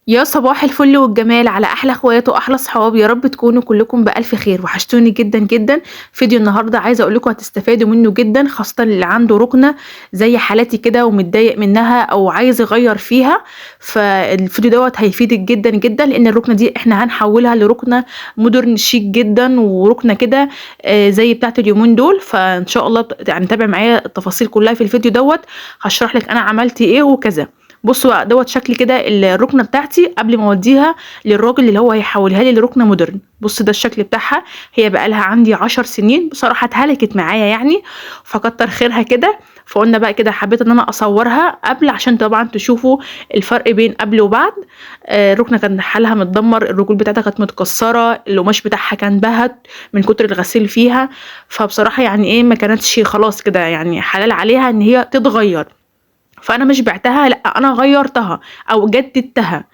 يا صباح الفل والجمال على أحلى اخوات وأحلى صحاب، يا رب تكونوا كلكم بألف خير، وحشتوني جدًا، جدًا. فيديو النهارده عايزة أقول لكم هتستفادوا منه جدًا، خاصةً اللي عنده رُكنة زي حالاتي كده ومتضايق منها أو عايز يغيّر فيها. فالفيديو دوّة هيفيدِك جدًا، جدًا، لإن الرُكنة دي إحنا هنحوّلها لرُكنة modern شيك جدًا، ورُكنة كده زي بتاعة اليومين دول. فإن شاء الله يعني تابع معايا التفاصيل كلها في الفيديو دوّة، هاشرح لِك أنا عملت إيه وكذا. بُصّوا بقى دوّة شكل كده الرُكنة بتاعتي قبل ما أودّيها للراجل اللي هو هيحوّلها لي لرُكنة مودرن. بُص ده الشكل بتاعها، هي بقى لها عندي 10 سنين، بصراحة اتهلكت معايا يعني، فكتّر خيرها كده. فقُلنا بقى كده حبّيت إن أنا أصوّرها قبل عشان طبعًا تشوفوا الفرق بين قبل وبعد. الرُكنة كان حالها متدمّر، الرجول بتاعتها كانت متكسّرة، القماش بتاعها كان بَهت من كتر الغسيل فيها. فبصراحة يعني إيه، ما كانتش خلاص كده يعني حلال عليها إن هي تتغيّر. فأنا مش بِعتها، لأ أنا غيّرتها أو جددتها.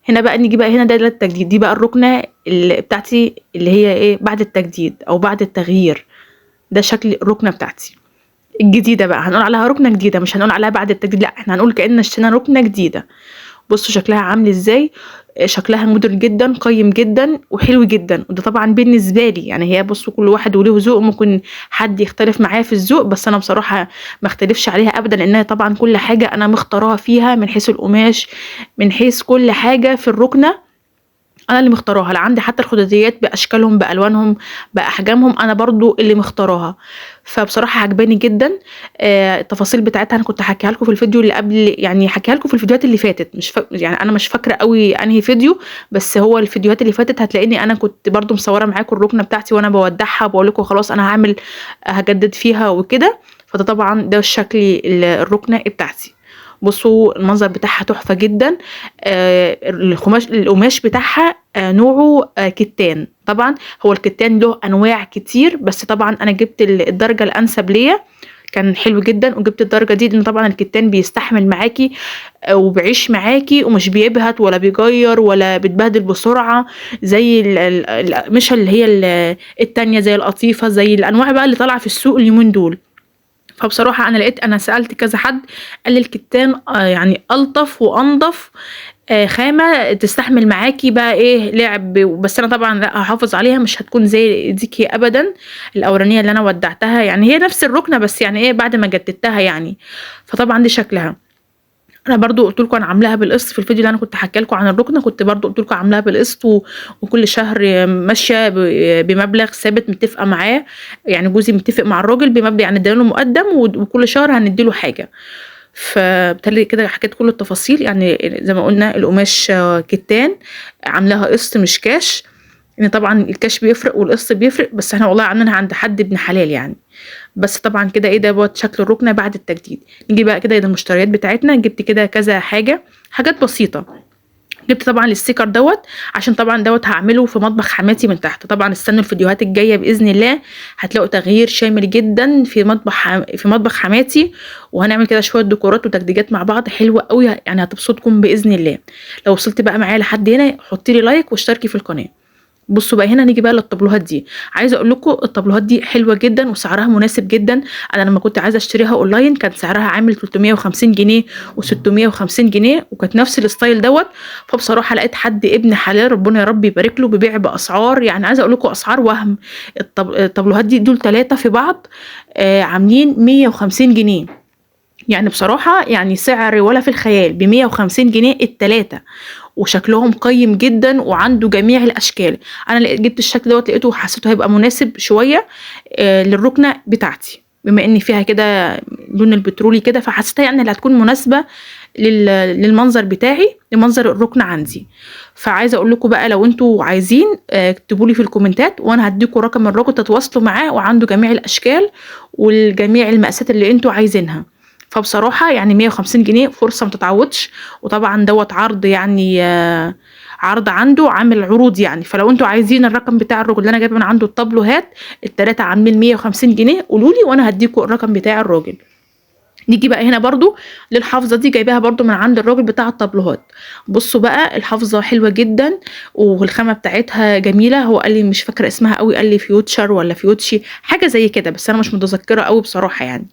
هنا بقى نيجي بقى هنا ده التجديد، دي بقى الرُكنة بتاعتي اللي هي إيه، بعد التجديد أو بعد التغيير. ده شكل الرُكنة بتاعتي الجديدة بقى، هنقول عليها رُكنة جديدة، مش هنقول عليها بعد التجديد، لأ إحنا هنقول كإن اشترينا رُكنة جديدة. بُصّوا شكلها عامل إزاي، شكلها modern جدًا، قيّم جدًا، وحلو جدًا، وده طبعًا بالنسبة لي، يعني هي بُصّوا كل واحد وله ذوق، ممكن حد يختلف معايا في الذوق، بس أنا بصراحة ما اختلفش عليها أبدًا، لإنها طبعًا كل حاجة أنا مختاراها فيها من حيث القماش، من حيث كل حاجة في الرُكنة أنا اللي مختاراها. لا عندي حتى الخداديات بأشكالهم، بألوانهم، بأحجامهم، أنا برضه اللي مختاراها. فبصراحة عاجباني جدًا. التفاصيل بتاعتها أنا كنت حاكيها لكم في الفيديو اللي قبل، يعني حاكيها لكم في الفيديوهات اللي فاتت، مش يعني أنا مش فاكرة أوي أنهي فيديو، بس هو الفيديوهات اللي فاتت هتلاقيني أنا كنت برضه مصورة معاكم الرُكنة بتاعتي وأنا باودّعها، باقول لكم خلاص أنا هاعمل هاجدد فيها وكده. فده طبعًا ده شكل الرُكنة بتاعتي. بُصّوا المنظر بتاعها تحفة جدًا. القماش بتاعها نوعه كتان. طبعًا هو الكتان له أنواع كتير، بس طبعًا أنا جِبت الدرجة الأنسب ليّا، كان حلو جدًا، وجِبت الدرجة دي لإن طبعًا الكتان بيستحمل معاكِ وبيعيش معاكِ ومش بيبهت ولا بيجيّر ولا بيتبهدل بسرعة زي الأقمشة اللي هي التانية زي القطيفة، زي الأنواع بقى اللي طالعة في السوق اليومين دول. فبصراحة أنا سألت كذا حد قال لي الكتان يعني ألطف وأنضف خامة تستحمل معاكِ بقى إيه لعب. بس أنا طبعًا لأ هاحافظ عليها، مش هتكون زي ديكِ أبدًا، الأولانية اللي أنا ودّعتها، يعني هي نفس الرُكنة بس يعني إيه بعد ما جددتها يعني. فطبعًا دي شكلها. أنا برضه قُلت لكم أنا عاملاها بالقسط في الفيديو اللي أنا كنت حاكية لكم عن الرُكنة، كنت برضه قُلت لكم عاملاها بالقسط وكل شهر ماشية بمبلغ ثابت متفقة معاه، يعني جوزي متفق مع الراجل بمبلغ يعني ادّينا له مُقدّم وكل شهر هندّي له حاجة. فبالتالي كده حكيت كل التفاصيل، يعني زي ما قُلنا القماش كتان، عاملاها قسط مش كاش، لإن طبعًا الكاش بيفرق والقسط بيفرق، بس إحنا والله عاملينها عند حد ابن حلال يعني. بس طبعًا كده إيه دوّة شكل الرُكنة بعد التجديد. نيجي بقى كده للمشتريات بتاعتنا، جِبت كده كذا حاجة، حاجات بسيطة. جِبت طبعًا الsticker دوّة عشان طبعًا دوّة هاعمله في مطبخ حماتي من تحت. طبعًا استنوا الفيديوهات الجاية بإذن الله، هتلاقوا تغيير شامل جدًا في مطبخ حماتي، وهنعمل كده شوية ديكورات وتجديدات مع بعض حلوة أوي، يعني هتبسطكم بإذن الله. لو وصلتِ بقى معايا لحد هنا حطّي لي لايك واشتركي في القناة. بُصّوا بقى هنا نيجي بقى للطابلوهات دي، عايزة أقول لكم الطابلوهات دي حلوة جدًا وسعرها مناسب جدًا. أنا لمّا كنت عايزة أشتريها أونلاين كان سعرها عامل 350 جنيه و650 جنيه وكانت نفس الstyle دوّة. فبصراحة لقيت حد ابن حلال ربنا يا رب يبارك له بيبيع بأسعار، يعني عايزة أقول لكم أسعار وهم. الطابلوهات دي دول 3 في بعض عاملين 150 جنيه. يعني بصراحة يعني سعر ولا في الخيال، ب150 جنيه ال3. وشكلهم قيّم جدًا وعنده جميع الأشكال. أنا جِبت الشكل دوّة لقيته حسيته هيبقى مناسب شوية للرُكنة بتاعتي، بما إن فيها كده لون البترولي كده، فحسيتها يعني اللي هتكون مناسبة للمنظر بتاعي، لمنظر الرُكنة عندي. فعايزة أقول لكم بقى لو أنتم عايزين اكتبوا لي في الكومنتات وأنا هادّيكم رقم الراجل تتواصلوا معاه، وعنده جميع الأشكال والجميع المقاسات اللي أنتم عايزينها. فبصراحة يعني 150 جنيه فرصة ما تتعوضش، وطبعًا دوّة عرض يعني عرض عنده عامل عروض يعني. فلو أنتم عايزين الرقم بتاع الراجل اللي أنا جايبة من عنده الطابلوهات ال3 عاملين 150 جنيه قولوا لي وأنا هادّيكم الرقم بتاع الراجل. نيجي بقى هنا برضو للحافظة دي، جايباها برضو من عند الراجل بتاع الطابلوهات. بصوا بقى الحافظة حلوة جدا والخامة بتاعتها جميلة. هو قال لي مش فاكرة اسمها قوي، قال لي فيوتشر ولا فيوتشي حاجة زي كده، بس انا مش متذكرة قوي بصراحة يعني.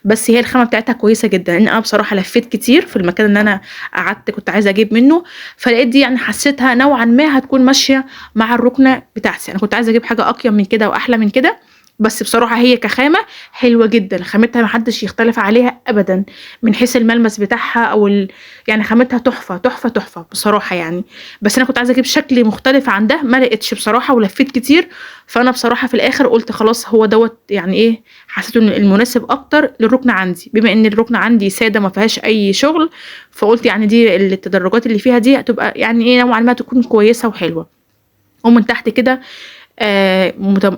بس هي الخامة بتاعتها كويسة جدا، لان انا بصراحة لفيت كتير في المكان اللي انا قعدت كنت عايزة اجيب منه، فلقيت دي يعني حسيتها نوعا ما هتكون ماشية مع الركنة بتاعتي. انا كنت عايزة اجيب حاجة اقيم من كده واحلى من كده، بس بصراحة هي كخامة حلوة جدا، خامتها محدش يختلف عليها ابدا من حيث الملمس بتاعها يعني خامتها تحفة تحفة تحفة بصراحة يعني. بس انا كنت عايزة اجيب شكل مختلف عن ده، ما لقيتش بصراحة ولفيت كتير. فانا بصراحة في الاخر قلت خلاص هو دوت يعني ايه، حسيت ان المناسب اكتر للركنة عندي، بما ان الركنة عندي سادة ما فيهاش اي شغل، فقلت يعني دي التدرجات اللي فيها دي هتبقى يعني ايه نوعا ما تكون كويسة وحلوة. ومن تحت كده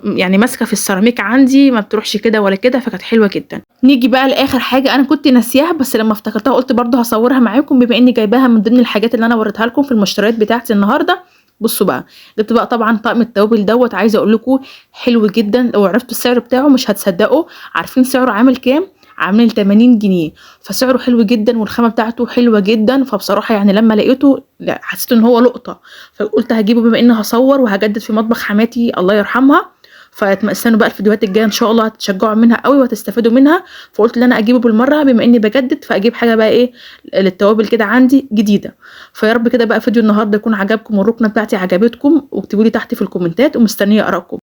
يعني ماسكه في السيراميك عندي، ما بتروحش كده ولا كده، فكانت حلوه جدا. نيجي بقى لاخر حاجه انا كنت ناسياها، بس لما افتكرتها قلت برضو هصورها معاكم بما اني جايباها من ضمن الحاجات اللي انا وريتها لكم في المشتريات بتاعتي النهارده. بصوا بقى، جبت بقى طبعا طقم التوابل دوت، عايزه اقول لكم حلو جدا. لو عرفتوا السعر بتاعه مش هتصدقوا. عارفين سعره عامل كام؟ عامل 80 جنيه. فسعره حلو جدا والخامه بتاعته حلوه جدا. فبصراحه يعني لما لقيته لا حسيت ان هو لقطه، فقلت هجيبه بما اني هصور وهجدد في مطبخ حماتي الله يرحمها. فاستنوا بقى الفيديوهات الجايه ان شاء الله هتشجعوا منها قوي وهتستفادوا منها. فقلت ان انا اجيبه بالمره بما اني بجدد، فاجيب حاجه بقى ايه للتوابل كده عندي جديده. فيا رب كده بقى فيديو النهارده يكون عجبكم والركنه بتاعتي عجبتكم، واكتبوا لي تحت في الكومنتات ومستنيه ارائكم.